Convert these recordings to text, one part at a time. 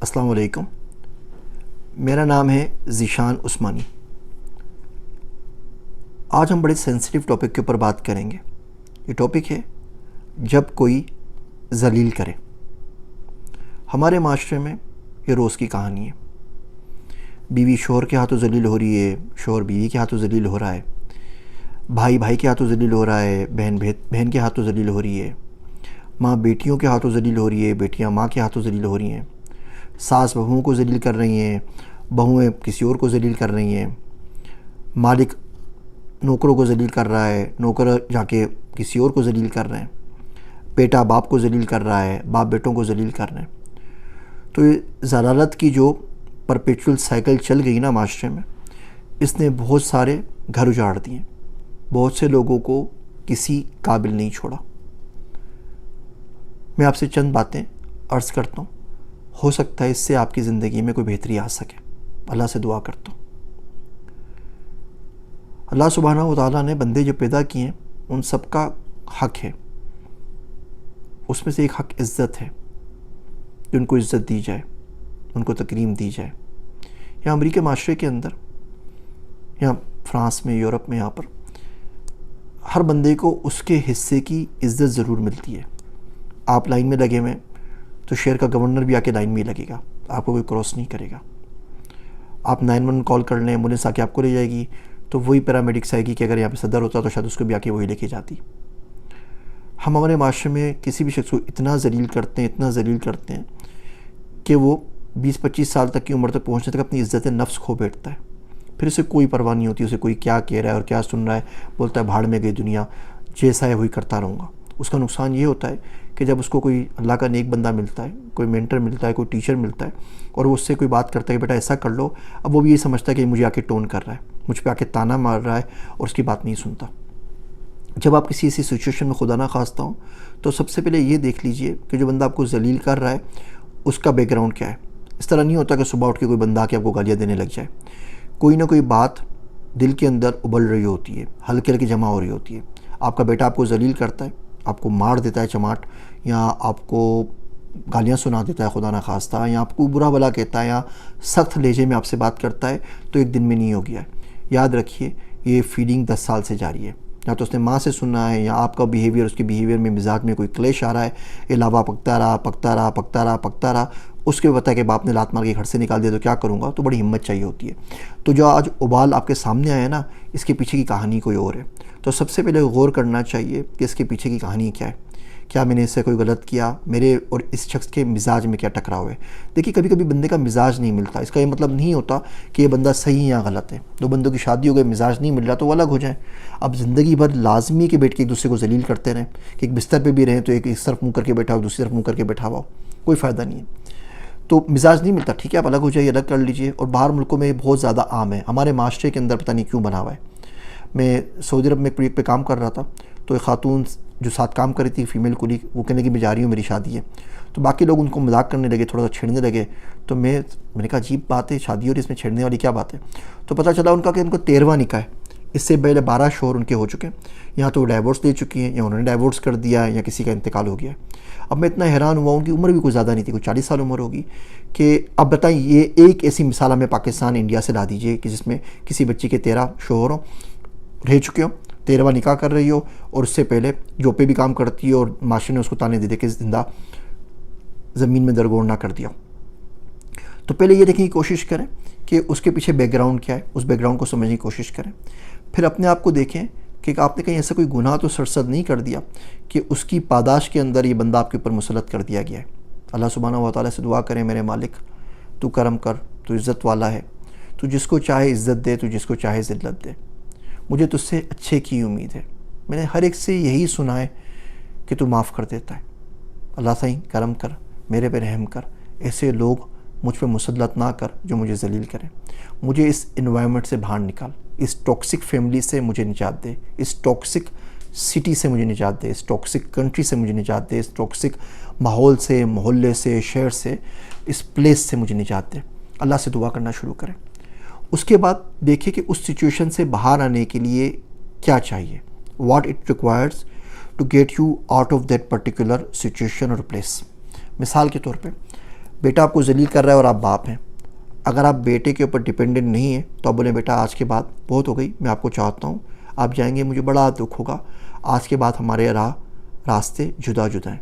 अस्सलाम वालेकुम। मेरा नाम है ज़ीशान उस्मानी। आज हम बड़े सेंसिटिव टॉपिक के ऊपर बात करेंगे। ये टॉपिक है जब कोई ज़लील करे। हमारे माशरे में ये रोज़ की कहानी है। बीवी शोहर के हाथों ज़लील हो रही है, शोहर बीवी के हाथों ज़लील हो रहा है, भाई भाई के हाथों ज़लील हो रहा है, बहन के हाथों ज़लील हो रही है, माँ बेटियों के हाथों ज़लील हो रही है, बेटियाँ माँ के हाथों ज़लील हो रही हैं, सास बहुओं को ज़लील कर रही हैं, बहुएँ किसी और को ज़लील कर रही हैं, मालिक नौकरों को ज़लील कर रहा है, नौकर जाके किसी और को ज़लील कर रहे हैं, बेटा बाप को ज़लील कर रहा है, बाप बेटों को ज़लील कर रहे हैं। तो ये ज़लालत की जो परपेचुअल साइकिल चल गई ना माशरे में, इसने बहुत सारे घर उजाड़ दिए, बहुत से लोगों को किसी काबिल नहीं छोड़ा। मैं आपसे चंद बातें अर्ज़ करता हूँ, हो सकता है इससे आपकी ज़िंदगी में कोई बेहतरी आ सके। अल्लाह से दुआ करता हूँ। अल्लाह सुब्हानहू व तआला ने बंदे जो पैदा किए हैं उन सब का हक़ है। उसमें से एक हक़ इज़्ज़त है कि उनको इज़्ज़त दी जाए, उनको तकरीम दी जाए। यहाँ अमरीकी माशरे के अंदर, यहाँ फ्रांस में, यूरोप में, यहाँ पर हर बंदे को उसके हिस्से की इज़्ज़त ज़रूर मिलती है। आप लाइन में लगे हुए तो शहर का गवर्नर भी आके लाइन में ही लगेगा, आपको कोई क्रॉस नहीं करेगा। आप 911 कॉल कर लें, एम्बुलेंस आके आपको ले जाएगी, तो वही पैरामेडिक्स आएगी कि अगर यहाँ पे सदर होता तो शायद उसको भी आके वही लेके जाती। हम हमारे माशरे में किसी भी शख्स को इतना ज़लील करते हैं, इतना ज़लील करते हैं कि वो 20-25 साल तक की उम्र तक पहुँचने तक अपनी इज़्ज़त नफ्स खो बैठता है। फिर उसे कोई परवाह नहीं होती, उसे कोई क्या कह रहा है और क्या सुन रहा है, बोलता है भाड़ में गई दुनिया, जैसा है वही करता रहूँगा। उसका नुकसान ये होता है कि जब उसको कोई अल्लाह का नेक बंदा मिलता है, कोई मेंटर मिलता है, कोई टीचर मिलता है और वो उससे कोई बात करता है कि बेटा ऐसा कर लो, अब वो भी ये समझता है कि मुझे आके टोन कर रहा है, मुझ पर आके ताना मार रहा है और उसकी बात नहीं सुनता। जब आप किसी ऐसी सिचुएशन में खुदा ना खास्ता हो तो सबसे पहले ये देख लीजिए कि जो बंदा आपको ज़लील कर रहा है उसका बैकग्राउंड क्या है। इस तरह नहीं होता कि सुबह उठ के कोई बंदा आके आपको गालियाँ देने लग जाए। कोई ना कोई बात दिल के अंदर उबल रही होती है, हल्के हल्की जमा हो रही होती है। आपका बेटा आपको ज़लील करता है, आपको मार देता है चमाट, या आपको गालियाँ सुना देता है खुदा ना खास्ता, या आपको बुरा भला कहता है, या सख्त लहजे में आपसे बात करता है, तो एक दिन में नहीं हो गया है। याद रखिए ये फीलिंग 10 साल से जारी है। या तो उसने माँ से सुना है, या आपका बिहेवियर, उसके बिहेवियर में, मिजाज में कोई क्लेश आ रहा है, अलावा पकता रहा पकता रहा पकता रहा पकता रहा, उसके बता के बाप ने लात मार के घर से निकाल दिया तो क्या करूँगा, तो बड़ी हिम्मत चाहिए होती है। तो जो आज उबाल आपके सामने आया ना, इसके पीछे की कहानी कोई और है। तो सबसे पहले गौर करना चाहिए कि इसके पीछे की कहानी क्या है। क्या मैंने इससे कोई गलत किया, मेरे और इस शख्स के मिजाज में क्या टकराव है। देखिए कभी कभी बंदे का मिजाज नहीं मिलता, इसका ये मतलब नहीं होता कि ये बंदा सही या गलत है। दो बंदों की शादी हो गई, मिजाज नहीं मिल रहा तो वो अलग हो जाए। अब ज़िंदगी भर लाजमी के बैठ के एक दूसरे को जलील करते रहें कि एक बिस्तर पर भी रहें तो एक इस तरफ मुँह करके बैठा हो, दूसरी तरफ मुँह करके बैठा हुआ हो, कोई फ़ायदा नहीं है। तो मिजाज नहीं मिलता, ठीक है, आप अलग हो जाइए, अलग कर लीजिए। और बाहर मुल्कों में बहुत ज़्यादा आम है, हमारे माशरे के अंदर पता नहीं क्यों बना हुआ है। मैं सऊदी अरब में एक प्रोजेक्ट पे काम कर रहा था, तो एक खातून जो साथ काम कर रही थी, फीमेल कुलीग, वो कहने की मैं जा रही हूँ, मेरी शादी है। तो बाकी लोग उनको मजाक करने लगे, थोड़ा सा छेड़ने लगे। तो मैंने कहा अजीब बात है, शादी हो रही है, इसमें छेड़ने वाली क्या बात है। तो पता चला उनका कि उनको 13वां निकाह है, इससे पहले 12 शोहर उनके हो चुके हैं। यहाँ तो डाइवोर्स दे चुकी हैं, या उन्होंने डाइवोर्स कर दिया है, या किसी का इंतकाल हो गया है। अब मैं इतना हैरान हुआ, उनकी उम्र भी कोई ज़्यादा नहीं थी, कोई 40 साल उम्र होगी। कि अब बताइए, ये एक ऐसी मिसाल हमें पाकिस्तान, इंडिया से ला दीजिए कि जिसमें किसी बच्ची के 13 शोहर हो, रह चुके हो, 13वां निकाह कर रही हो, और उससे पहले जो पे भी काम करती है और माशरे ने उसको ताने दे दे के जिंदा ज़मीन में दरगोर ना कर दिया। तो पहले ये देखने की कोशिश करें कि उसके पीछे बैकग्राउंड क्या है, उस बैकग्राउंड को समझने की कोशिश करें। फिर अपने आप को देखें कि आपने कहीं ऐसा कोई गुनाह तो सरसद नहीं कर दिया कि उसकी पादाश के अंदर ये बंदा आपके ऊपर मुसल्लत कर दिया गया है। अल्लाह सुब्हानहू व तआला से दुआ करें, मेरे मालिक तू करम कर, तू इज़्ज़त वाला है, तू जिसको चाहे इज़्ज़त दे, तू जिसको चाहे ज़िल्लत दे। मुझे तुझसे अच्छे की उम्मीद है, मैंने हर एक से यही सुना है कि तू माफ़ कर देता है। अल्लाह सही करम कर, मेरे पे रहम कर, ऐसे लोग मुझ पे मुसल्लत ना कर जो मुझे जलील करें। मुझे इस इन्वायरमेंट से बाहर निकाल, इस टॉक्सिक फैमिली से मुझे निजात दे, इस टॉक्सिक सिटी से मुझे निजात दे, इस टॉक्सिक कंट्री से मुझे निजात दे, इस टॉक्सिक माहौल से, मोहल्ले से, शहर से, इस प्लेस से मुझे निजात दे। अल्लाह से दुआ करना शुरू करें। उसके बाद देखिए कि उस सिचुएशन से बाहर आने के लिए क्या चाहिए, what it requires to get you out of that particular situation और प्लेस। मिसाल के तौर पे बेटा आपको जलील कर रहा है और आप बाप हैं, अगर आप बेटे के ऊपर डिपेंडेंट नहीं हैं तो आप बोले बेटा आज के बाद बहुत हो गई, मैं आपको चाहता हूँ, आप जाएंगे मुझे बड़ा दुख होगा, आज के बाद हमारे रास्ते जुदा जुदा हैं,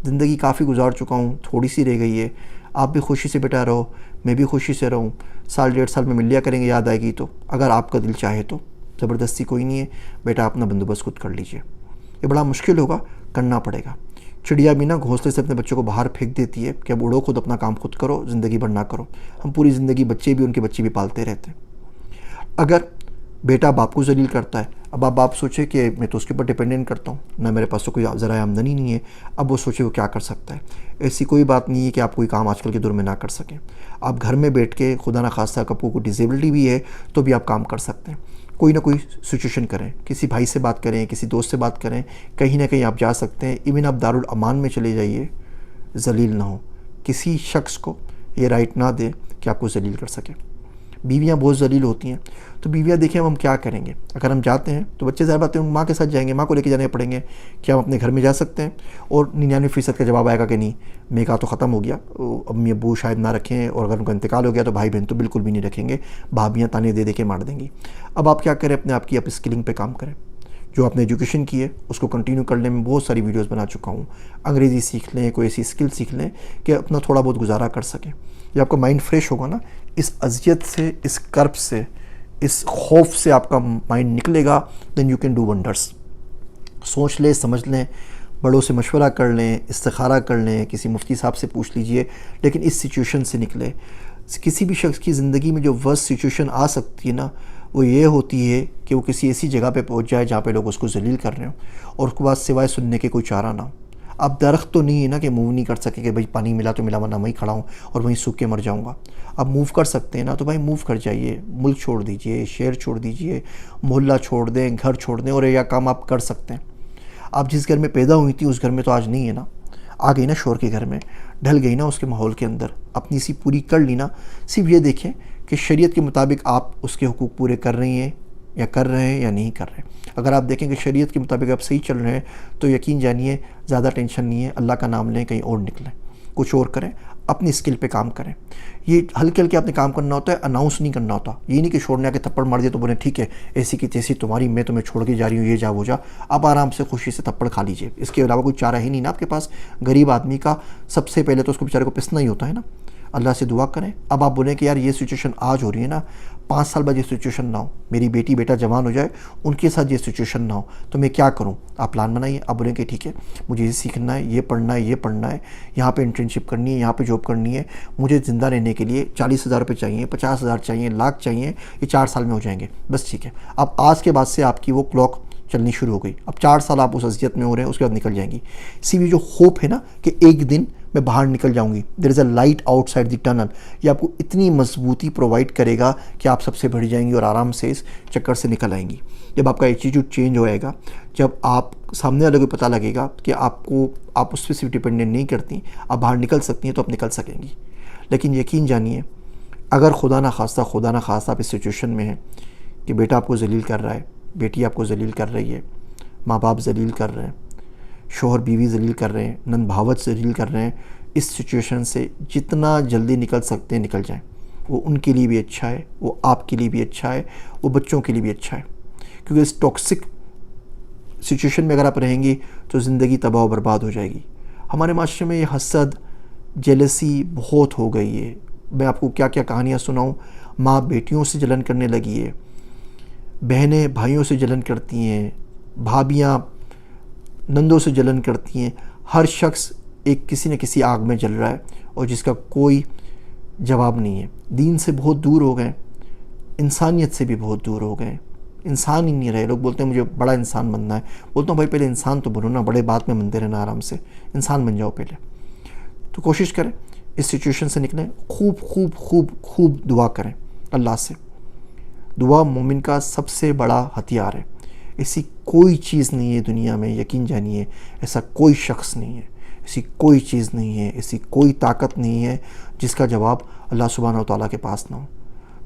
ज़िंदगी काफ़ी गुजार चुका हूँ, थोड़ी सी रह गई है, आप भी खुशी से बेटा रहो, मैं भी खुशी से रहूँ, साल 1.5 साल में मिल लिया करेंगे, याद आएगी तो, अगर आपका दिल चाहे तो, ज़बरदस्ती कोई नहीं है, बेटा अपना बंदोबस्त खुद कर लीजिए। ये बड़ा मुश्किल होगा, करना पड़ेगा। चिड़िया भी ना घोंसले से अपने बच्चों को बाहर फेंक देती है कि अब उड़ो, खुद अपना काम खुद करो, ज़िंदगी भर ना करो। हम पूरी ज़िंदगी बच्चे भी, उनके बच्चे भी पालते रहते हैं। अगर बेटा बाप को जलील करता है, अब आप बाप सोचे कि मैं तो उसके ऊपर डिपेंडेंट करता हूँ ना, मेरे पास तो कोई ज़रा आमदनी नहीं है, अब वो सोचे वो क्या कर सकता है। ऐसी कोई बात नहीं है कि आप कोई काम आजकल के दौर में ना कर सकें। आप घर में बैठ के, खुदा ना खास्ता आपको कोई डिसेबिलिटी भी है तो भी आप काम कर सकते हैं। कोई ना कोई सिचुएशन करें, किसी भाई से बात करें, किसी दोस्त से बात करें, कहीं ना कहीं आप जा सकते हैं। इवन आप दारुल अमान में चले जाइए, जलील ना हो, किसी शख्स को ये राइट ना दें कि आपको जलील कर सके। बीवियाँ बहुत जलील होती हैं, तो बीवियाँ देखें अब हम क्या करेंगे। अगर हम जाते हैं तो बच्चे ज़ाहिर बात है माँ के साथ जाएंगे, माँ को लेके जाने पड़ेंगे। क्या हम अपने घर में जा सकते हैं? और 99% का जवाब आएगा कि नहीं, मेरा तो ख़त्म हो गया, अम्मी अब्बू शायद ना रखें, और अगर उनका इंतकाल हो गया तो भाई बहन तो बिल्कुल भी नहीं रखेंगे, भाभियाँ ताने दे के मार देंगी। अब आप क्या करें, अपने आप की स्किलिंग पर काम करें। जो आपने एजुकेशन की है उसको कंटिन्यू करने में बहुत सारी वीडियोस बना चुका हूँ। अंग्रेज़ी सीख लें, कोई ऐसी स्किल सीख लें कि अपना थोड़ा बहुत गुजारा कर सकें। जब आपका माइंड फ्रेश होगा ना, इस अजियत से, इस कर्ब से, इस खौफ से आपका माइंड निकलेगा, then you can do wonders. सोच लें, समझ लें, बड़ों से मशवरा कर लें, इस्तिखारा कर लें, किसी मुफ्ती साहब से पूछ लीजिए, लेकिन इस सिचुएशन से निकले। किसी भी शख्स की ज़िंदगी में जो वर्स्ट सिचुएशन आ सकती है ना, वो ये होती है कि वो किसी ऐसी जगह पे पहुंच जाए जहाँ पे लोग उसको जलील कर रहे हो, और उसके बाद सिवाय सुनने के कोई चारा ना हो। अब दरख्त तो नहीं है ना कि मूव नहीं कर सके कि भाई पानी मिला तो मिला, वरना वहीं खड़ा हूँ और वहीं सूख के मर जाऊँगा। अब मूव कर सकते हैं ना, तो भाई मूव कर जाइए, मुल्क छोड़ दीजिए, शहर छोड़ दीजिए, मोहल्ला छोड़ दें, घर छोड़ दें, और यह काम आप कर सकते हैं। आप जिस घर में पैदा हुई थी उस घर में तो आज नहीं है ना, आ गई ना शोर के घर में, ढल गई ना उसके माहौल के अंदर, अपनी सी पूरी कर ली ना। सिर्फ ये देखें कि शरीयत के मुताबिक आप उसके हुकूक पूरे कर रही हैं या कर रहे हैं या नहीं कर रहे हैं। अगर आप देखें कि शरीयत के मुताबिक आप सही चल रहे हैं तो यकीन जानिए ज़्यादा टेंशन नहीं है, अल्लाह का नाम लें, कहीं और निकलें, कुछ और करें, अपनी स्किल पे काम करें। ये हल्के हल्के आपने काम करना होता है, अनाउंस नहीं करना होता। ये नहीं कि छोड़ने आके थप्पड़ मार दिया तो बोले ठीक है ऐसी की तैसी तुम्हारी, मैं तुम्हें छोड़ के जा रही हूँ, ये जा वो जा। आप आराम से खुशी से थप्पड़ खा लीजिए, इसके अलावा कोई चारा ही नहीं ना आपके पास। गरीब आदमी का सबसे पहले तो उसको बेचारे को पिसना ही होता है ना। अल्लाह से दुआ करें। अब आप बोलें कि यार ये सिचुएशन आज हो रही है ना, 5 साल बाद ये सिचुएशन ना हो, मेरी बेटी बेटा जवान हो जाए, उनके साथ ये सिचुएशन ना हो, तो मैं क्या करूं? आप प्लान बनाइए। आप बोलें कि ठीक है मुझे ये सीखना है, ये पढ़ना है, ये पढ़ना है, यहाँ पे इंटर्नशिप करनी है, यहाँ पे जॉब करनी है, मुझे ज़िंदा रहने के लिए 40,000 रुपये चाहिए, 50,000 चाहिए, लाख चाहिए, ये 4 साल में हो जाएंगे, बस ठीक है। अब आज के बाद से आपकी वो क्लॉक चलनी शुरू हो गई। अब 4 साल आप उस अज़ियत में हो रहे हैं, उसके बाद निकल जाएंगी। इसीलिए जो होप है ना कि एक दिन मैं बाहर निकल जाऊंगी, there is a light outside the tunnel, ये आपको इतनी मजबूती प्रोवाइड करेगा कि आप सबसे बढ़ जाएंगी और आराम से इस चक्कर से निकल आएंगी। जब आपका एटीट्यूड चेंज होएगा, जब आप सामने वाले को पता लगेगा कि आप उस पर सिर्फ डिपेंडेंट नहीं करती, आप बाहर निकल सकती हैं, तो आप निकल सकेंगी। लेकिन यकीन जानिए, अगर खुदा ना खास्ता आप इस सिचुएशन में हैं कि बेटा आपको जलील कर रहा है, बेटी आपको जलील कर रही है, माँ बाप जलील कर रहे हैं, शोहर बीवी जलील कर रहे हैं, नंद भावत जलील कर रहे हैं, इस सिचुएशन से जितना जल्दी निकल सकते हैं निकल जाएं। वो उनके लिए भी अच्छा है, वो आपके लिए भी अच्छा है, वो बच्चों के लिए भी अच्छा है। क्योंकि इस टॉक्सिक सिचुएशन में अगर आप रहेंगी तो ज़िंदगी तबाह बर्बाद हो जाएगी। हमारे माशरे में ये हसद, जेलसी बहुत हो गई है। मैं आपको क्या क्या कहानियाँ सुनाऊँ। माँ बेटियों से जलन करने लगी है, बहनें भाइयों से जलन करती हैं, भाभियाँ नंदों से जलन करती हैं। हर शख्स एक किसी न किसी आग में जल रहा है और जिसका कोई जवाब नहीं है। दीन से बहुत दूर हो गए, इंसानियत से भी बहुत दूर हो गए, इंसान ही नहीं रहे। लोग बोलते हैं मुझे बड़ा इंसान बनना है, बोलता हूँ भाई पहले इंसान तो बनो ना, बड़े बाद में बनते रहना, आराम से इंसान बन जाओ पहले। तो कोशिश करें इस सिचुएशन से निकलें, खूब खूब खूब खूब दुआ करें अल्लाह से। दुआ मोमिन का सबसे बड़ा हथियार है। ऐसी कोई चीज़ नहीं है दुनिया में, यकीन जानिए, ऐसा कोई शख्स नहीं है, ऐसी कोई चीज़ नहीं है, ऐसी कोई ताकत नहीं है जिसका जवाब अल्लाह सुब्हानहू व तआला के पास ना हो,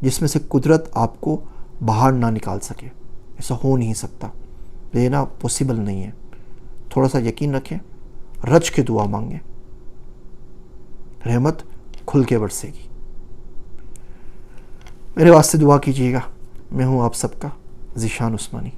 जिसमें से कुदरत आपको बाहर ना निकाल सके। ऐसा हो नहीं सकता, ये ना पॉसिबल नहीं है। थोड़ा सा यकीन रखें, रच के दुआ मांगें, रहमत खुल के बरसेगी। मेरे वास्ते दुआ कीजिएगा। मैं हूँ आप सबका ज़ीशान उस्मानी।